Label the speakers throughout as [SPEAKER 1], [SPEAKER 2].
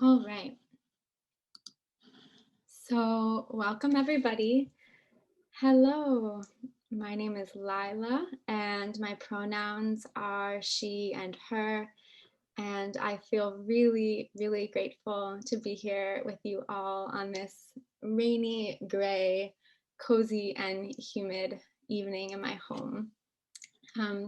[SPEAKER 1] All right. So welcome everybody. Hello, my name is Lila and my pronouns are she and her. And I feel really, really grateful to be here with you all on this rainy, gray, cozy, and humid evening in my home.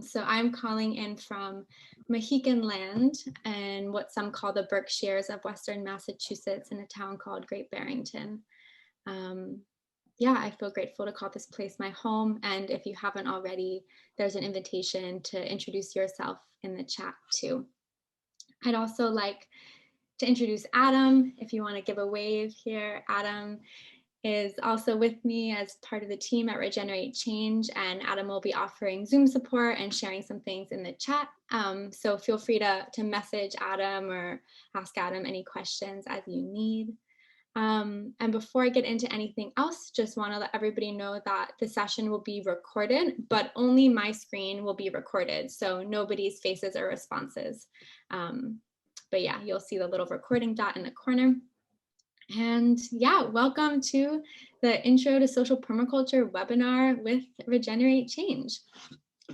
[SPEAKER 1] So I'm calling in from Mohican land and what some call the Berkshires of Western Massachusetts in a town called Great Barrington. Yeah, I feel grateful to call this place my home. And if you haven't already, there's an invitation to introduce yourself in the chat too. I'd also like to introduce Adam. If you want to give a wave here, Adam is also with me as part of the team at Regenerate Change, and Adam will be offering Zoom support and sharing some things in the chat. So feel free to message Adam or ask Adam any questions as you need. And before I get into anything else, just want to let everybody know that the session will be recorded, but only my screen will be recorded, so nobody's faces or responses. But yeah, you'll see the little recording dot in the corner. And yeah, welcome to the Intro to Social Permaculture webinar with Regenerate Change.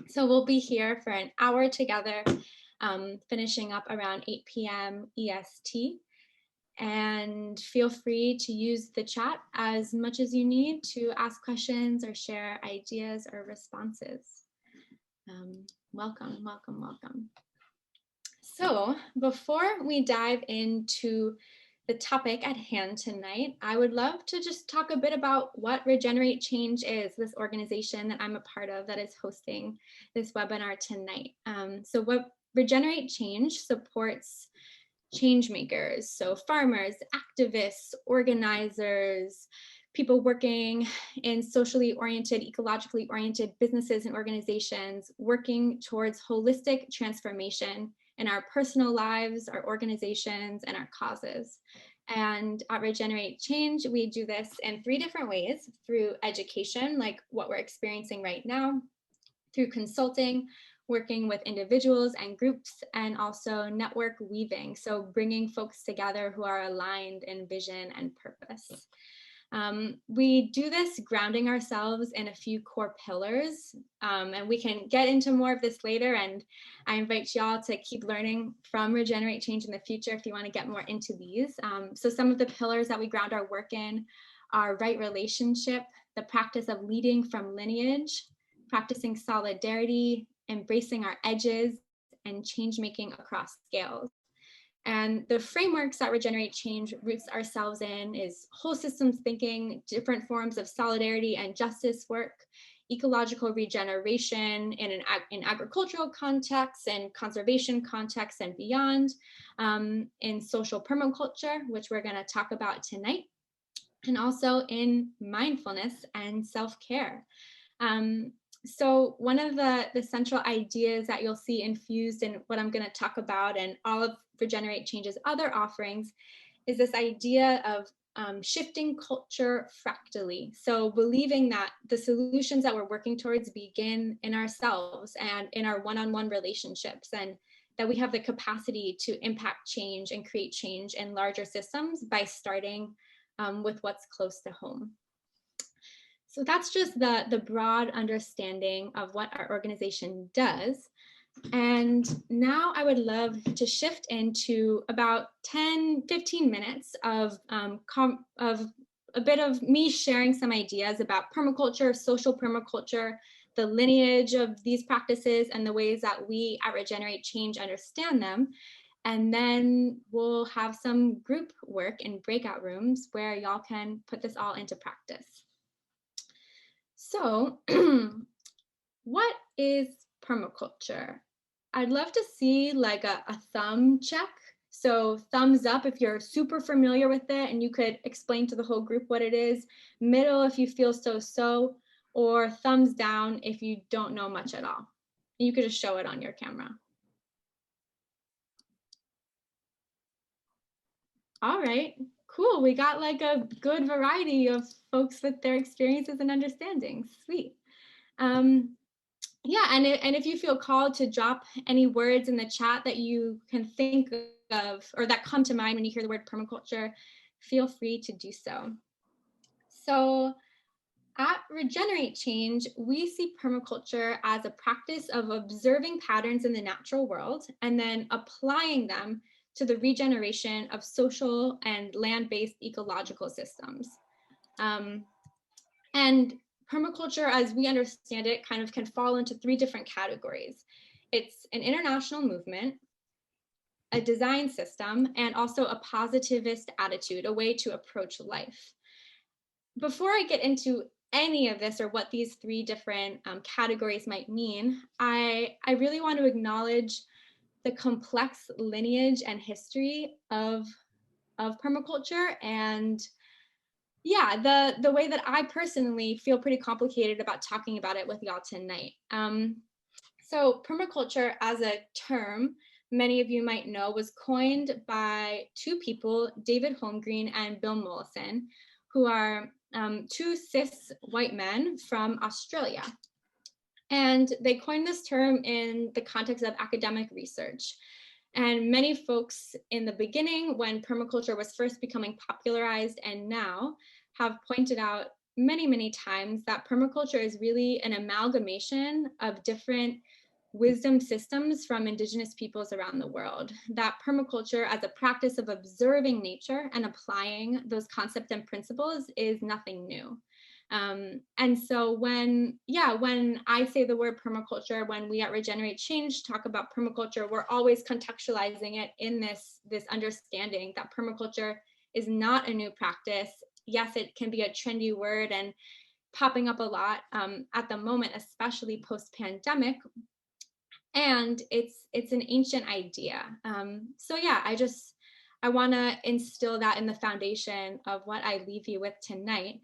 [SPEAKER 1] So we'll be here for an hour together, finishing up around 8 p.m. EST. And feel free to use the chat as much as you need to ask questions or share ideas or responses. Welcome, welcome, welcome. So before we dive into the topic at hand tonight, I would love to just talk a bit about what Regenerate Change is, this organization that I'm a part of that is hosting this webinar tonight. So what Regenerate Change supports change makers, so farmers, activists, organizers, people working in socially oriented, ecologically oriented businesses and organizations working towards holistic transformation in our personal lives, our organizations, and our causes. And at Regenerate Change, we do this in 3 different ways: through education, like what we're experiencing right now, through consulting, working with individuals and groups, and also network weaving, so bringing folks together who are aligned in vision and purpose. We do this grounding ourselves in a few core pillars, and we can get into more of this later, and I invite y'all to keep learning from Regenerate Change in the future if you want to get more into these. So some of the pillars that we ground our work in are right relationship, the practice of leading from lineage, practicing solidarity, embracing our edges, and change making across scales. And the frameworks that Regenerate Change roots ourselves in is whole systems thinking, different forms of solidarity and justice work, ecological regeneration in agricultural contexts and conservation contexts and beyond, in social permaculture, which we're going to talk about tonight, and also in mindfulness and self-care. So one of the central ideas that you'll see infused in what I'm going to talk about and all of Regenerate Change's other offerings is this idea of shifting culture fractally. So believing that the solutions that we're working towards begin in ourselves and in our one-on-one relationships, and that we have the capacity to impact change and create change in larger systems by starting with what's close to home. So that's just the broad understanding of what our organization does. And now I would love to shift into about 10-15 minutes of a bit of me sharing some ideas about permaculture, social permaculture, the lineage of these practices, and the ways that we at Regenerate Change understand them. And then we'll have some group work in breakout rooms where y'all can put this all into practice. So what is permaculture? I'd love to see like a thumb check. So thumbs up if you're super familiar with it and you could explain to the whole group what it is, middle if you feel so, or thumbs down if you don't know much at all. You could just show it on your camera. All right, cool. We got like a good variety of folks with their experiences and understandings. Sweet. yeah, and if you feel called to drop any words in the chat that you can think of or that come to mind when you hear the word permaculture, feel free to do so. So at Regenerate Change, we see permaculture as a practice of observing patterns in the natural world and then applying them to the regeneration of social and land-based ecological systems. And permaculture, as we understand it, kind of can fall into three different categories. It's an international movement, a design system, and also a positivist attitude, a way to approach life. Before I get into any of this or what these three different categories might mean, I really want to acknowledge the complex lineage and history of permaculture, and yeah, the way that I personally feel pretty complicated about talking about it with y'all tonight. So permaculture as a term, many of you might know, was coined by two people, David Holmgreen and Bill Mollison, who are two cis white men from Australia. And they coined this term in the context of academic research. And many folks in the beginning, when permaculture was first becoming popularized and now, have pointed out many, many times that permaculture is really an amalgamation of different wisdom systems from indigenous peoples around the world. That permaculture as a practice of observing nature and applying those concepts and principles is nothing new. And so when I say the word permaculture, when we at Regenerate Change talk about permaculture, we're always contextualizing it in this understanding that permaculture is not a new practice. Yes, it can be a trendy word and popping up a lot at the moment, especially post-pandemic. And it's an ancient idea. So yeah, I want to instill that in the foundation of what I leave you with tonight.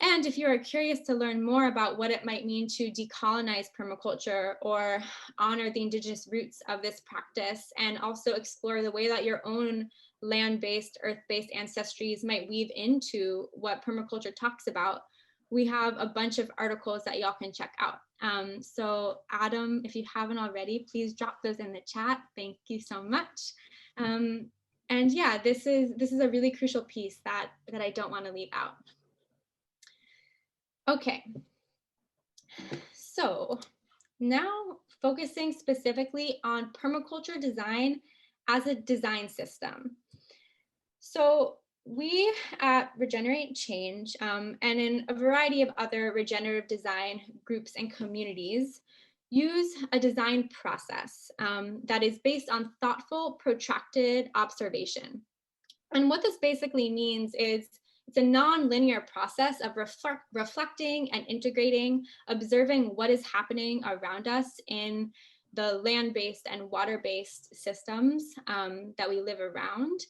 [SPEAKER 1] And if you are curious to learn more about what it might mean to decolonize permaculture or honor the indigenous roots of this practice, and also explore the way that your own land-based, earth-based ancestries might weave into what permaculture talks about, we have a bunch of articles that y'all can check out. So Adam, if you haven't already, please drop those in the chat. Thank you so much. And yeah, this is a really crucial piece that I don't want to leave out. Okay, so now focusing specifically on permaculture design as a design system. So we at Regenerate Change and in a variety of other regenerative design groups and communities use a design process that is based on thoughtful, protracted observation. And what this basically means is it's a non-linear process of reflecting and integrating, observing what is happening around us in the land-based and water-based systems that we live around,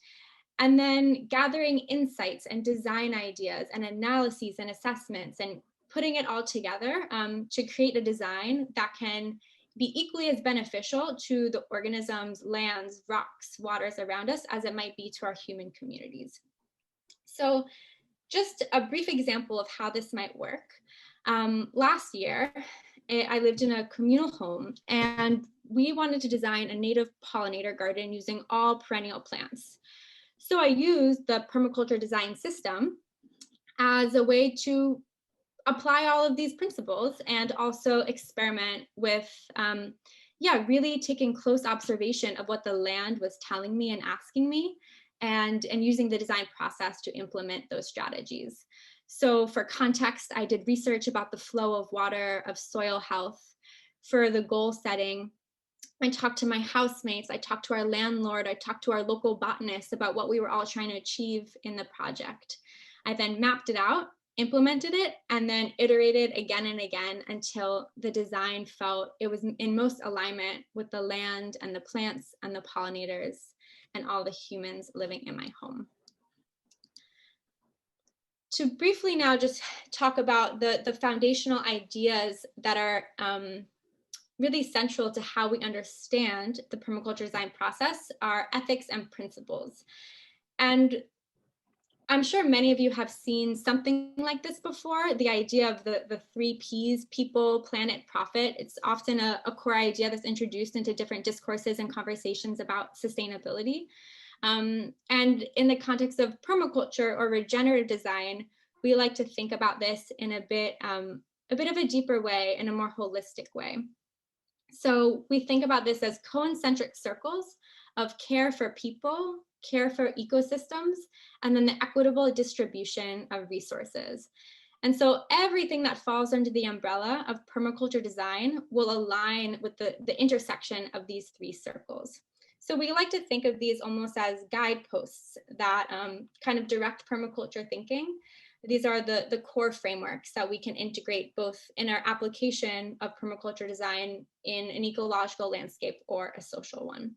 [SPEAKER 1] and then gathering insights and design ideas and analyses and assessments and putting it all together to create a design that can be equally as beneficial to the organisms, lands, rocks, waters around us as it might be to our human communities. So just a brief example of how this might work. Last year, I lived in a communal home and we wanted to design a native pollinator garden using all perennial plants. So I used the permaculture design system as a way to apply all of these principles and also experiment with, really taking close observation of what the land was telling me and asking me, and using the design process to implement those strategies. So for context, I did research about the flow of water, of soil health. For the goal setting, I talked to my housemates, I talked to our landlord, I talked to our local botanist about what we were all trying to achieve in the project. I then mapped it out, implemented it, and then iterated again and again until the design felt it was in most alignment with the land and the plants and the pollinators and all the humans living in my home. To briefly now just talk about the foundational ideas that are really central to how we understand the permaculture design process are ethics and principles. And I'm sure many of you have seen something like this before, the idea of the three Ps, people, planet, profit. It's often a core idea that's introduced into different discourses and conversations about sustainability. And in the context of permaculture or regenerative design, we like to think about this in a bit of a deeper way, in a more holistic way. So we think about this as concentric circles of care for people, care for ecosystems, and then the equitable distribution of resources. And so everything that falls under the umbrella of permaculture design will align with the intersection of these three circles. So we like to think of these almost as guideposts that kind of direct permaculture thinking. These are the core frameworks that we can integrate both in our application of permaculture design in an ecological landscape or a social one.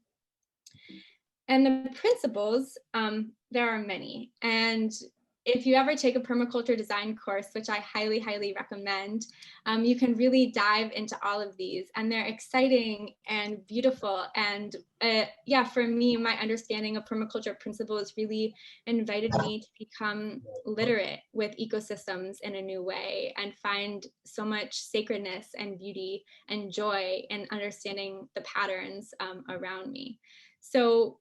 [SPEAKER 1] And the principles, there are many. And if you ever take a permaculture design course, which I highly, highly recommend, you can really dive into all of these, and they're exciting and beautiful. And yeah, for me, my understanding of permaculture principles really invited me to become literate with ecosystems in a new way and find so much sacredness and beauty and joy in understanding the patterns around me. So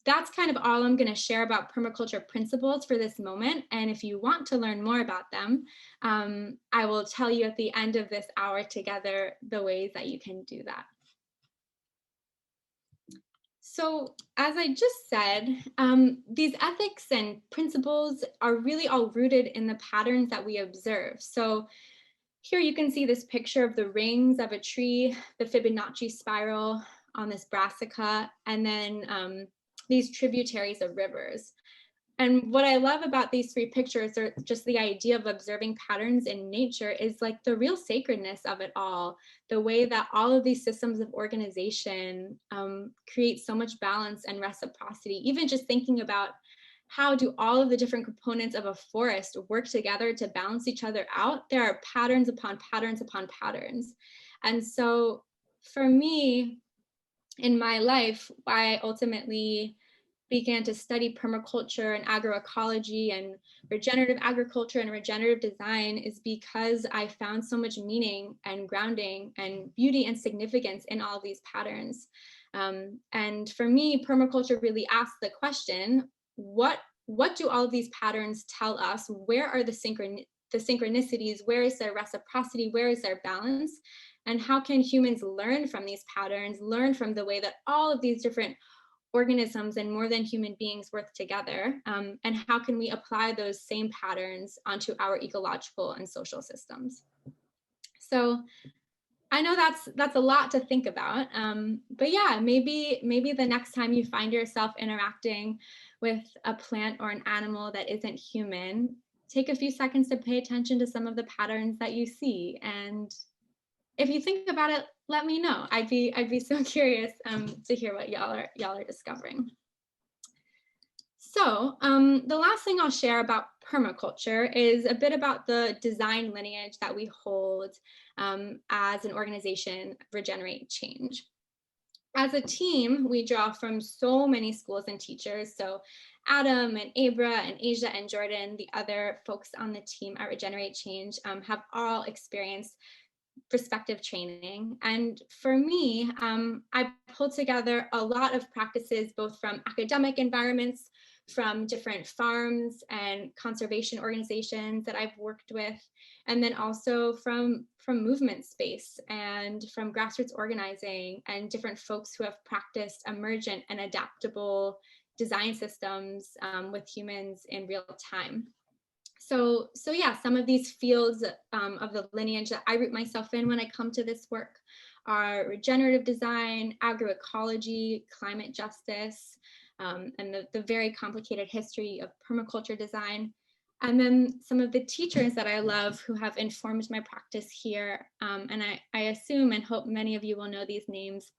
[SPEAKER 1] that's kind of all I'm going to share about permaculture principles for this moment. And if you want to learn more about them, I will tell you at the end of this hour together the ways that you can do that. So as I just said, these ethics and principles are really all rooted in the patterns that we observe. So here you can see this picture of the rings of a tree, the Fibonacci spiral on this brassica, and then these tributaries of rivers. And what I love about these three pictures, or just the idea of observing patterns in nature, is like the real sacredness of it all, the way that all of these systems of organization create so much balance and reciprocity. Even just thinking about how do all of the different components of a forest work together to balance each other out, there are patterns upon patterns upon patterns. And so for me, in my life, I ultimately began to study permaculture and agroecology and regenerative agriculture and regenerative design is because I found so much meaning and grounding and beauty and significance in all these patterns. And for me, permaculture really asks the question, what do all of these patterns tell us? Where are the synchronicities? Where is their reciprocity? Where is their balance? And how can humans learn from these patterns, learn from the way that all of these different organisms and more than human beings work together? And how can we apply those same patterns onto our ecological and social systems? So I know that's a lot to think about, but yeah, maybe the next time you find yourself interacting with a plant or an animal that isn't human, take a few seconds to pay attention to some of the patterns that you see. And if you think about it, let me know. I'd be so curious to hear what y'all are discovering. So the last thing I'll share about permaculture is a bit about the design lineage that we hold as an organization, Regenerate Change. As a team, we draw from so many schools and teachers. So Adam and Abra and Asia and Jordan, the other folks on the team at Regenerate Change, have all experienced perspective training. And for me, I pulled together a lot of practices, both from academic environments, from different farms and conservation organizations that I've worked with, and then also from movement space and from grassroots organizing and different folks who have practiced emergent and adaptable design systems with humans in real time. So yeah, some of these fields of the lineage that I root myself in when I come to this work are regenerative design, agroecology, climate justice, and the very complicated history of permaculture design. And then some of the teachers that I love who have informed my practice here, and I assume and hope many of you will know these names,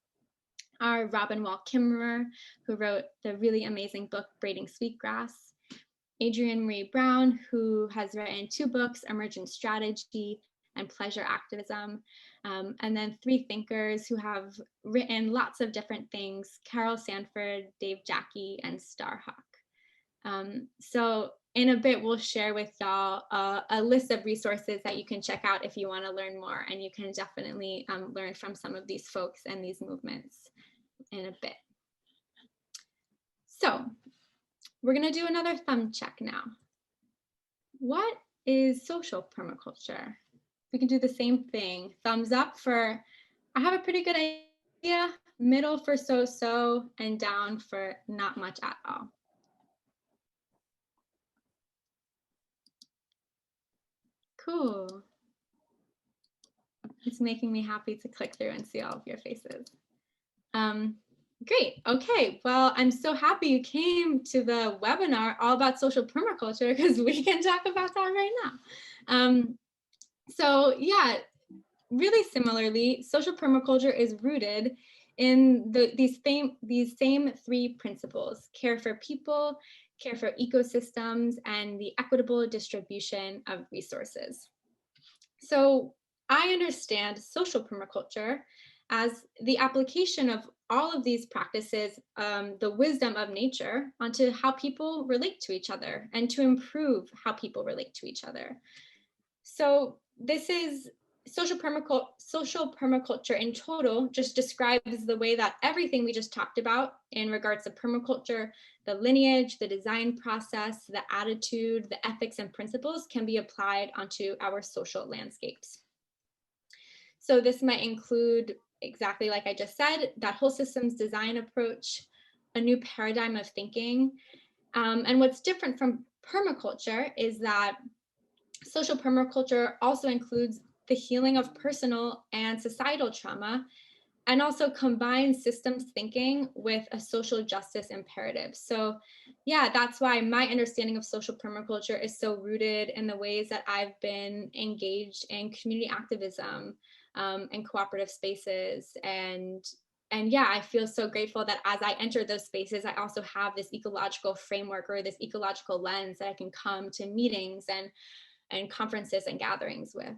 [SPEAKER 1] are Robin Wall Kimmerer, who wrote the really amazing book, Braiding Sweetgrass, Adrienne Marie Brown, who has written 2 books, Emergent Strategy and Pleasure Activism, and then 3 thinkers who have written lots of different things, Carol Sanford, Dave Jackie, and Starhawk. So in a bit, we'll share with y'all a list of resources that you can check out if you want to learn more. And you can definitely learn from some of these folks and these movements in a bit. So we're going to do another thumb check now. What is social permaculture? We can do the same thing. Thumbs up for, I have a pretty good idea, middle for so-so, and down for not much at all. Cool. It's making me happy to click through and see all of your faces. Great. Okay. Well, I'm so happy you came to the webinar all about social permaculture, because we can talk about that right now. So yeah, really similarly, social permaculture is rooted in these same three principles: care for people, care for ecosystems, and the equitable distribution of resources. So I understand social permaculture as the application of all of these practices, the wisdom of nature, onto how people relate to each other and to improve how people relate to each other. So this is social permaculture in total just describes the way that everything we just talked about in regards to permaculture, the lineage, the design process, the attitude, the ethics and principles can be applied onto our social landscapes. So this might include, exactly like I just said, that whole systems design approach, a new paradigm of thinking. And what's different from permaculture is that social permaculture also includes the healing of personal and societal trauma, and also combines systems thinking with a social justice imperative. So yeah, that's why my understanding of social permaculture is so rooted in the ways that I've been engaged in community activism and cooperative spaces. And yeah, I feel so grateful that as I enter those spaces, I also have this ecological framework or this ecological lens that I can come to meetings and conferences and gatherings with.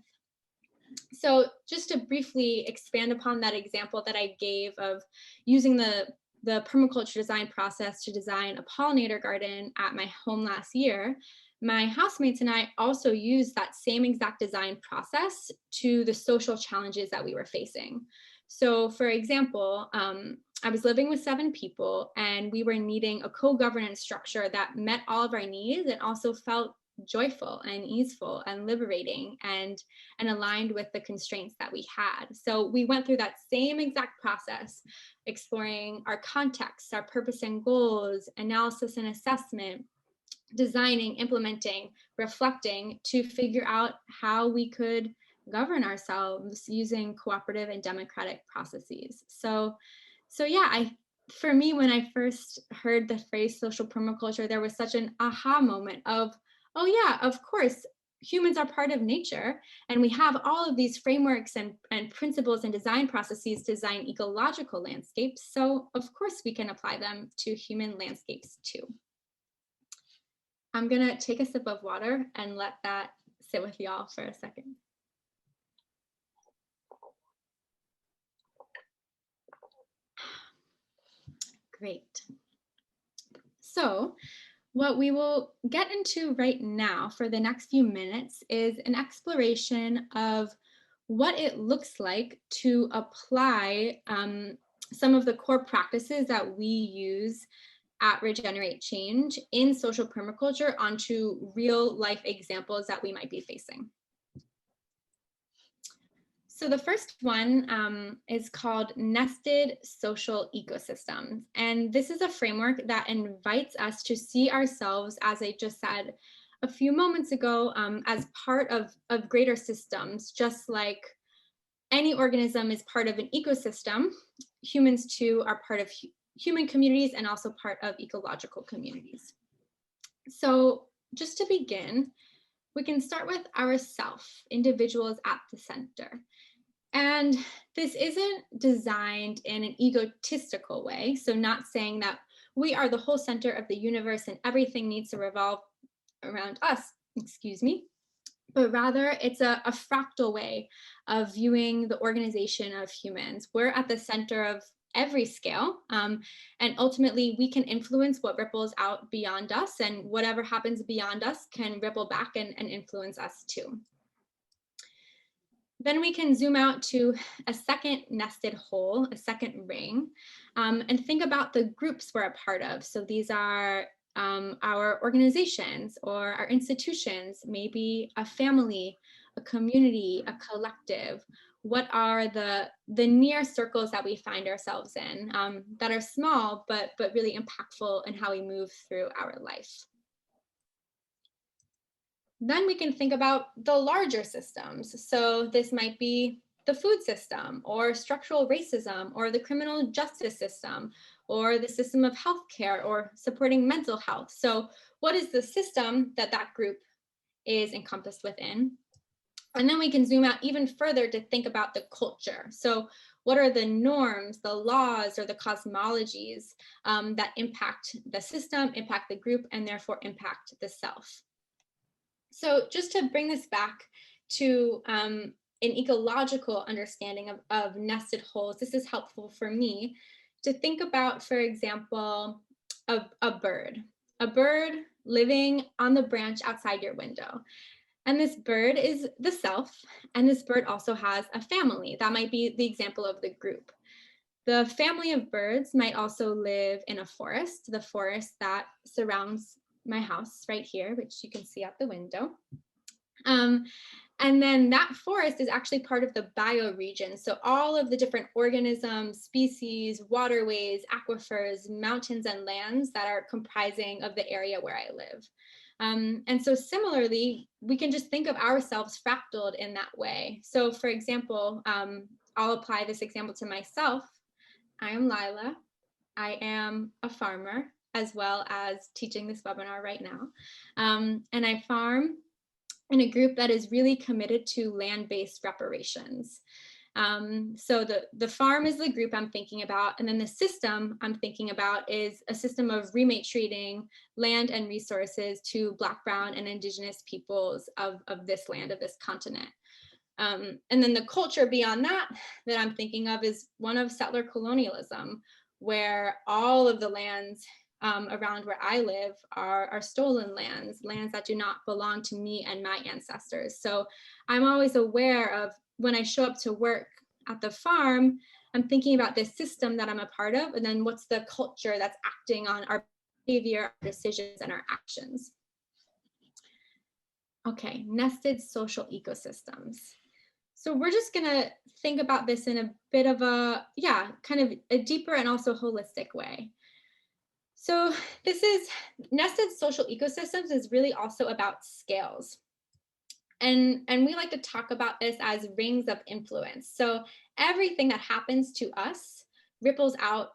[SPEAKER 1] So just to briefly expand upon that example that I gave of using the permaculture design process to design a pollinator garden at my home last year, my housemates and I also used that same exact design process to the social challenges that we were facing. So for example, I was living with 7 people, and we were needing a co-governance structure that met all of our needs and also felt joyful and easeful and liberating and aligned with the constraints that we had. So we went through that same exact process, exploring our context, our purpose and goals, analysis and assessment, designing, implementing, reflecting to figure out how we could govern ourselves using cooperative and democratic processes. So yeah, for me, when I first heard the phrase social permaculture, there was such an aha moment of, oh yeah, of course, humans are part of nature, and we have all of these frameworks and principles and design processes to design ecological landscapes. So of course we can apply them to human landscapes too. I'm gonna take a sip of water and let that sit with y'all for a second. Great. So what we will get into right now for the next few minutes is an exploration of what it looks like to apply some of the core practices that we use at Regenerate Change in social permaculture onto real life examples that we might be facing. So the first one is called Nested Social Ecosystems. And this is a framework that invites us to see ourselves, as I just said a few moments ago, as part of greater systems. Just like any organism is part of an ecosystem, humans too are part of human communities and also part of ecological communities. So just to begin, we can start with ourself, individuals at the center. And this isn't designed in an egotistical way, so not saying that we are the whole center of the universe and everything needs to revolve around us, excuse me, but rather it's a fractal way of viewing the organization of humans. We're at the center of every scale. And ultimately, we can influence what ripples out beyond us, and whatever happens beyond us can ripple back and influence us too. Then we can zoom out to a second nested hole, a second ring, and think about the groups we're a part of. So these are our organizations or our institutions, maybe a family, a community, a collective. What are the near circles that we find ourselves in that are small but really impactful in how we move through our life? Then we can think about the larger systems. So this might be the food system or structural racism or the criminal justice system or the system of healthcare or supporting mental health. So what is the system that that group is encompassed within? And then we can zoom out even further to think about the culture. So what are the norms, the laws, or the cosmologies that impact the system, impact the group, and therefore impact the self? So just to bring this back to an ecological understanding of nested holes, this is helpful for me to think about, for example, a bird living on the branch outside your window. And this bird is the self, and this bird also has a family. That might be the example of the group. The family of birds might also live in a forest, the forest that surrounds my house right here, which you can see out the window. And then that forest is actually part of the bioregion. So all of the different organisms, species, waterways, aquifers, mountains, and lands that are comprising of the area where I live. And so similarly, we can just think of ourselves fractaled in that way. So for example, I'll apply this example to myself. I am Lila. I am a farmer, as well as teaching this webinar right now. And I farm in a group that is really committed to land-based reparations. So the farm is the group I'm thinking about, and then the system I'm thinking about is a system of rematriating land and resources to Black, Brown, and Indigenous peoples of this land, of this continent. And then the culture beyond that I'm thinking of is one of settler colonialism, where all of the lands around where I live are stolen lands that do not belong to me and my ancestors. So I'm always aware of, when I show up to work at the farm, I'm thinking about this system that I'm a part of, and then what's the culture that's acting on our behavior, our decisions, and our actions. Okay, nested social ecosystems. So we're just gonna think about this in a bit of a, kind of a deeper and also holistic way. So this is, nested social ecosystems is really also about scales. And we like to talk about this as rings of influence. So everything that happens to us ripples out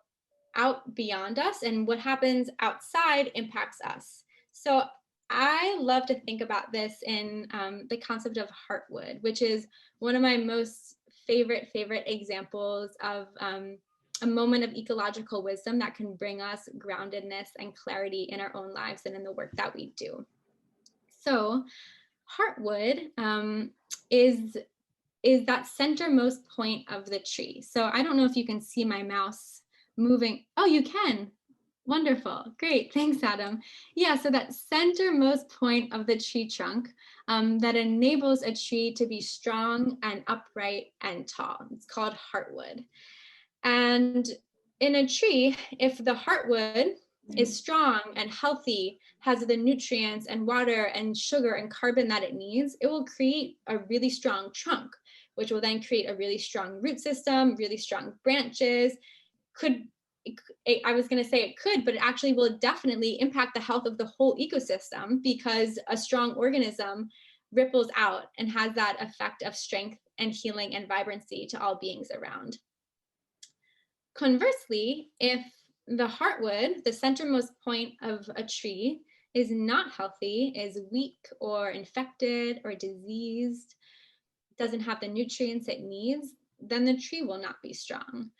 [SPEAKER 1] beyond us, and what happens outside impacts us. So I love to think about this in the concept of heartwood, which is one of my most favorite examples of a moment of ecological wisdom that can bring us groundedness and clarity in our own lives and in the work that we do. So heartwood is that centermost point of the tree. So I don't know if you can see my mouse moving. Oh, you can. Wonderful. Great. Thanks, Adam. Yeah, so that centermost point of the tree trunk that enables a tree to be strong and upright and tall. It's called heartwood. And in a tree, if the heartwood is strong and healthy, has the nutrients and water and sugar and carbon that it needs, it will create a really strong trunk, which will then create a really strong root system, really strong branches. I was going to say it could, but it actually will definitely impact the health of the whole ecosystem, because a strong organism ripples out and has that effect of strength and healing and vibrancy to all beings around. Conversely, if the heartwood, the centermost point of a tree, is not healthy, is weak or infected or diseased, doesn't have the nutrients it needs, then the tree will not be strong.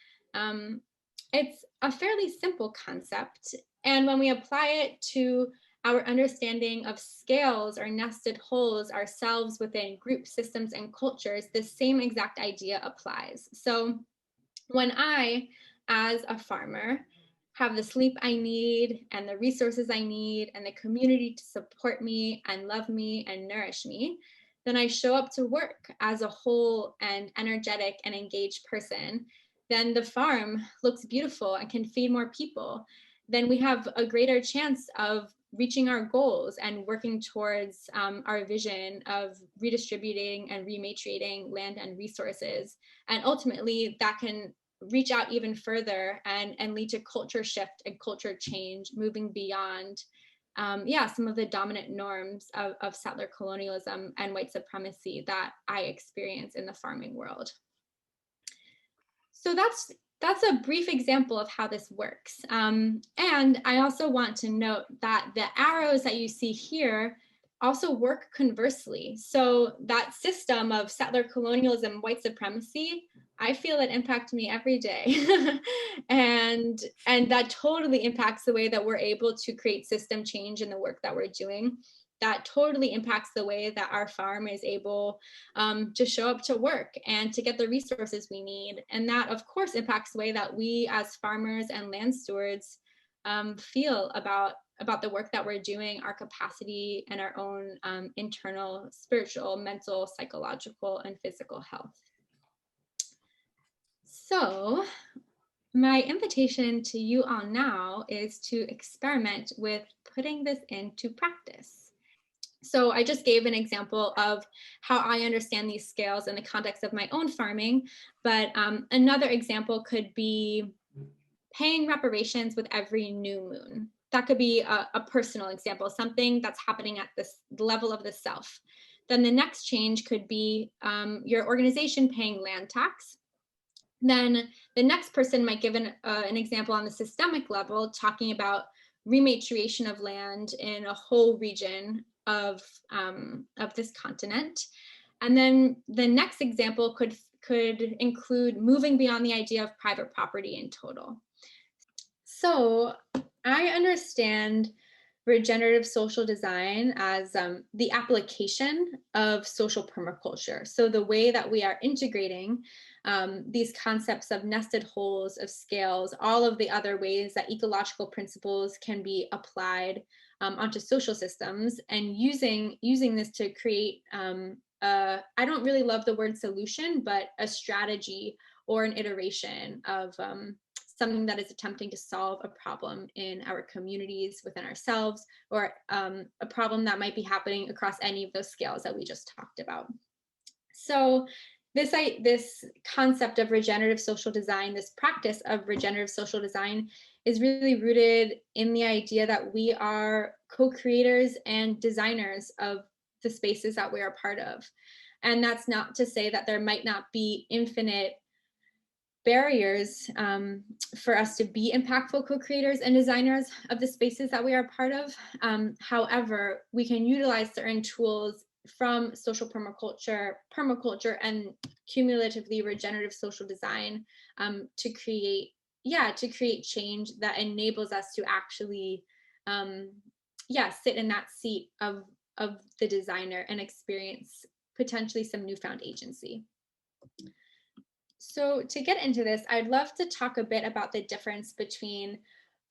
[SPEAKER 1] It's a fairly simple concept, and when we apply it to our understanding of scales or nested holes ourselves within group systems and cultures, the same exact idea applies. So when I as a farmer, have the sleep I need and the resources I need and the community to support me and love me and nourish me, then I show up to work as a whole and energetic and engaged person, then the farm looks beautiful and can feed more people. Then we have a greater chance of reaching our goals and working towards our vision of redistributing and rematriating land and resources. And ultimately, that can reach out even further and lead to culture shift and culture change, moving beyond some of the dominant norms of settler colonialism and white supremacy that I experience in the farming world. So that's a brief example of how this works. And I also want to note that the arrows that you see here also work conversely. So that system of settler colonialism, white supremacy, I feel it impact me every day. and that totally impacts the way that we're able to create system change in the work that we're doing. That totally impacts the way that our farm is able to show up to work and to get the resources we need. And that, of course, impacts the way that we as farmers and land stewards feel about the work that we're doing, our capacity, and our own internal, spiritual, mental, psychological, and physical health. So my invitation to you all now is to experiment with putting this into practice. So I just gave an example of how I understand these scales in the context of my own farming, but another example could be paying reparations with every new moon. That could be a personal example, something that's happening at this level of the self. Then the next change could be your organization paying land tax. Then the next person might give an example on the systemic level, talking about rematriation of land in a whole region of this continent. And then the next example could include moving beyond the idea of private property in total. So I understand regenerative social design as the application of social permaculture. So the way that we are integrating these concepts of nested wholes, of scales, all of the other ways that ecological principles can be applied onto social systems, and using this to create, I don't really love the word solution, but a strategy or an iteration of something that is attempting to solve a problem in our communities, within ourselves, or a problem that might be happening across any of those scales that we just talked about. So this concept of regenerative social design, this practice of regenerative social design, is really rooted in the idea that we are co-creators and designers of the spaces that we are part of. And that's not to say that there might not be infinite barriers for us to be impactful co-creators and designers of the spaces that we are part of. However, we can utilize certain tools from social permaculture, and cumulatively regenerative social design to create change that enables us to actually sit in that seat of the designer and experience potentially some newfound agency. So to get into this, I'd love to talk a bit about the difference between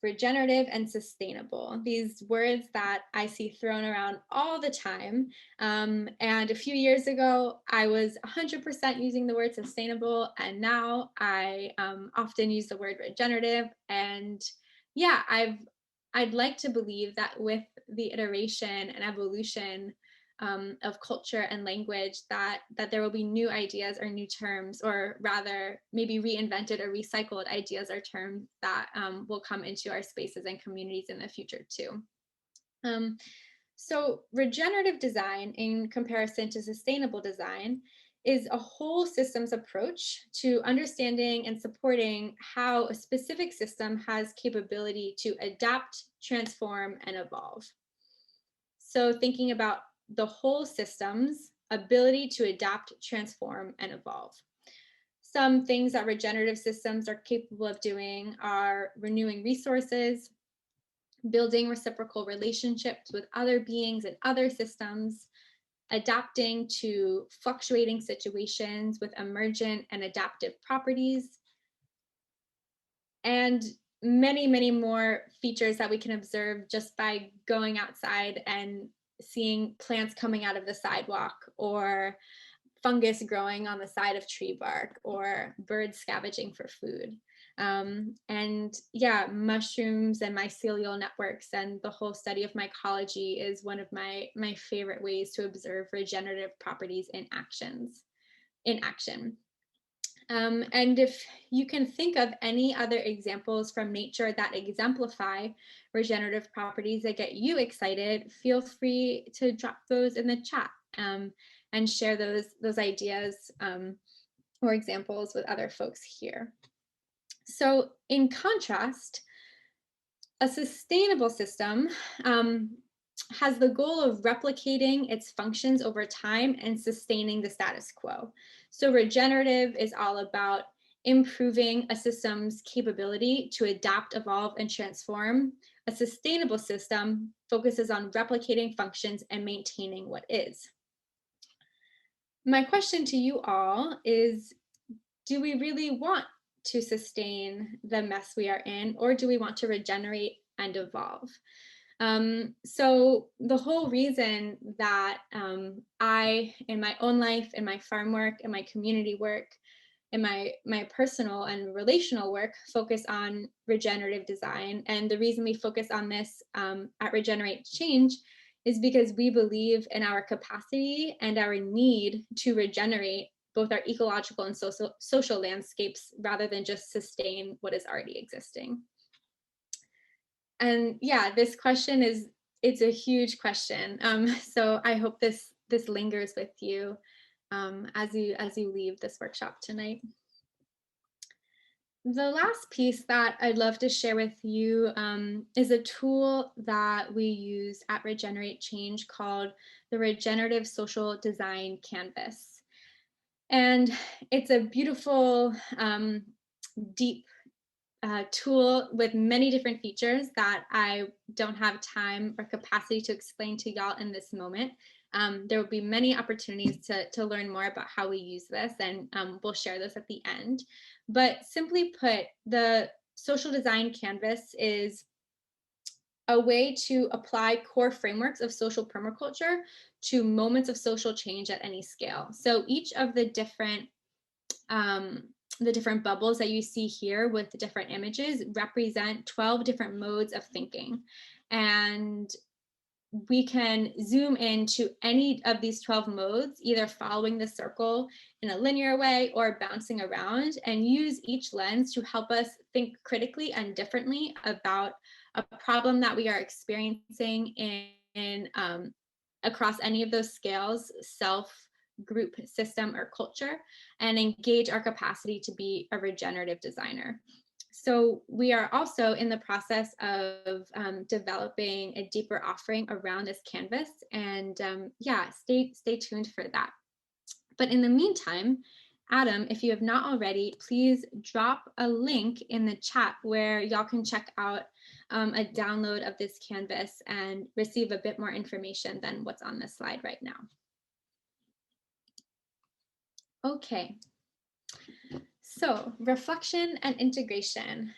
[SPEAKER 1] regenerative and sustainable, these words that I see thrown around all the time. And a few years ago, I was 100% using the word sustainable, and now I often use the word regenerative. And yeah, I'd like to believe that with the iteration and evolution of culture and language, that there will be new ideas or new terms, or rather maybe reinvented or recycled ideas or terms that will come into our spaces and communities in the future too. So regenerative design, in comparison to sustainable design, is a whole systems approach to understanding and supporting how a specific system has capability to adapt, transform, and evolve. So thinking about the whole system's ability to adapt, transform, and evolve. Some things that regenerative systems are capable of doing are renewing resources, building reciprocal relationships with other beings and other systems, adapting to fluctuating situations with emergent and adaptive properties, and many, many more features that we can observe just by going outside and seeing plants coming out of the sidewalk, or fungus growing on the side of tree bark, or birds scavenging for food. And yeah, mushrooms and mycelial networks and the whole study of mycology is one of my favorite ways to observe regenerative properties in action. And if you can think of any other examples from nature that exemplify regenerative properties that get you excited, feel free to drop those in the chat, and share those ideas, or examples with other folks here. So in contrast, a sustainable system has the goal of replicating its functions over time and sustaining the status quo. So regenerative is all about improving a system's capability to adapt, evolve, and transform. A sustainable system focuses on replicating functions and maintaining what is. My question to you all is, do we really want to sustain the mess we are in, or do we want to regenerate and evolve? So the whole reason that I, in my own life, in my farm work, in my community work, in my personal and relational work, focus on regenerative design, and the reason we focus on this at Regenerate Change is because we believe in our capacity and our need to regenerate both our ecological and social landscapes, rather than just sustain what is already existing. And yeah, this question it's a huge question. So I hope this lingers with you as you leave this workshop tonight. The last piece that I'd love to share with you is a tool that we use at Regenerate Change called the Regenerative Social Design Canvas. And it's a beautiful, deep tool with many different features that I don't have time or capacity to explain to y'all in this moment. There will be many opportunities to learn more about how we use this, and we'll share those at the end. But simply put, the social design canvas is a way to apply core frameworks of social permaculture to moments of social change at any scale. So each of the different bubbles that you see here with the different images represent 12 different modes of thinking. And we can zoom into any of these 12 modes, either following the circle in a linear way or bouncing around, and use each lens to help us think critically and differently about a problem that we are experiencing in across any of those scales, self, group, system, or culture, and engage our capacity to be a regenerative designer. So we are also in the process of developing a deeper offering around this canvas, and yeah, stay tuned for that. But in the meantime, Adam, if you have not already, please drop a link in the chat where y'all can check out a download of this canvas and receive a bit more information than what's on this slide right now. Okay. So reflection and integration.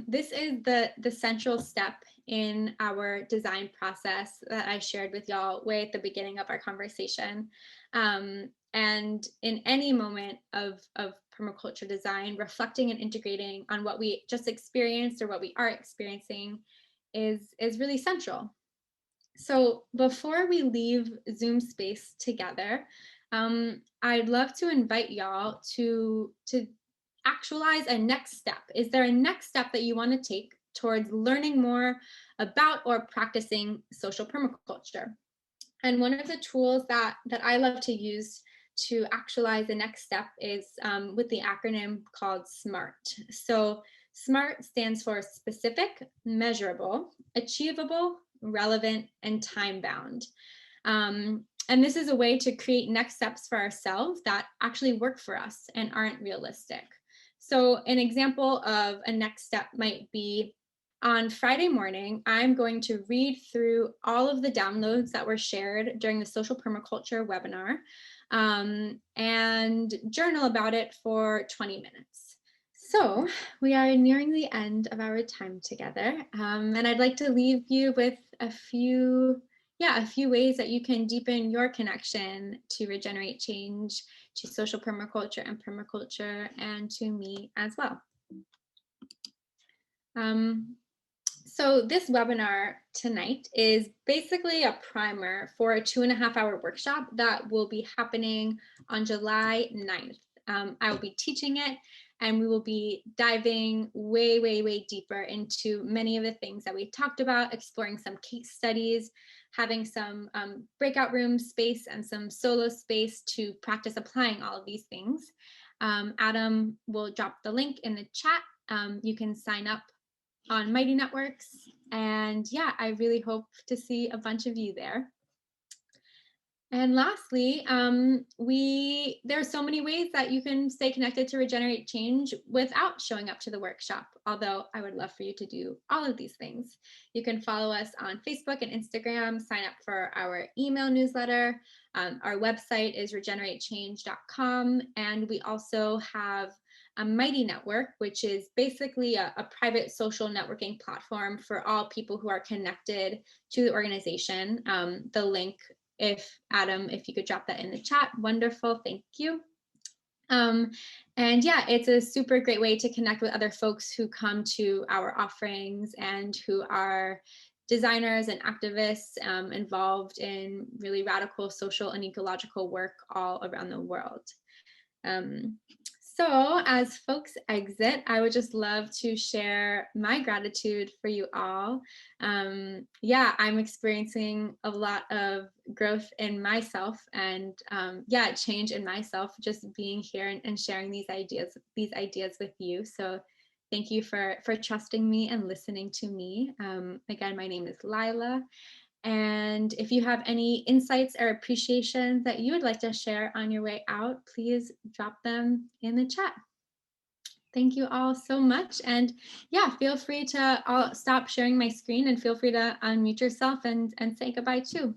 [SPEAKER 1] This is the central step in our design process that I shared with y'all way at the beginning of our conversation. And in any moment of permaculture design, reflecting and integrating on what we just experienced or what we are experiencing is really central. So before we leave Zoom space together, I'd love to invite y'all to actualize a next step. Is there a next step that you want to take towards learning more about or practicing social permaculture? And one of the tools that I love to use to actualize the next step is with the acronym called SMART. So SMART stands for specific, measurable, achievable, relevant, and time-bound. And this is a way to create next steps for ourselves that actually work for us and aren't realistic. So an example of a next step might be, on Friday morning, I'm going to read through all of the downloads that were shared during the Social Permaculture webinar and journal about it for 20 minutes. So we are nearing the end of our time together, and I'd like to leave you with a few ways that you can deepen your connection to regenerate change, to social permaculture, and to me as well. So this webinar tonight is basically a primer for a 2.5-hour workshop that will be happening on July 9th. I will be teaching it, and we will be diving way deeper into many of the things that we talked about, exploring some case studies, having some breakout room space and some solo space to practice applying all of these things. Adam will drop the link in the chat. You can sign up on Mighty Networks. And yeah, I really hope to see a bunch of you there. And lastly, there are so many ways that you can stay connected to Regenerate Change without showing up to the workshop, although I would love for you to do all of these things. You can follow us on Facebook and Instagram, sign up for our email newsletter. Our website is regeneratechange.com, and we also have a Mighty Network, which is basically a private social networking platform for all people who are connected to the organization. The link, if you could drop that in the chat, wonderful, thank you. And yeah, it's a super great way to connect with other folks who come to our offerings and who are designers and activists involved in really radical social and ecological work all around the world. So as folks exit, I would just love to share my gratitude for you all. Yeah, I'm experiencing a lot of growth in myself and change in myself, just being here and sharing these ideas with you. So thank you for trusting me and listening to me. Again, my name is Lila. And if you have any insights or appreciations that you would like to share on your way out, please drop them in the chat. Thank you all so much. And yeah, feel free to stop sharing my screen and feel free to unmute yourself and say goodbye too.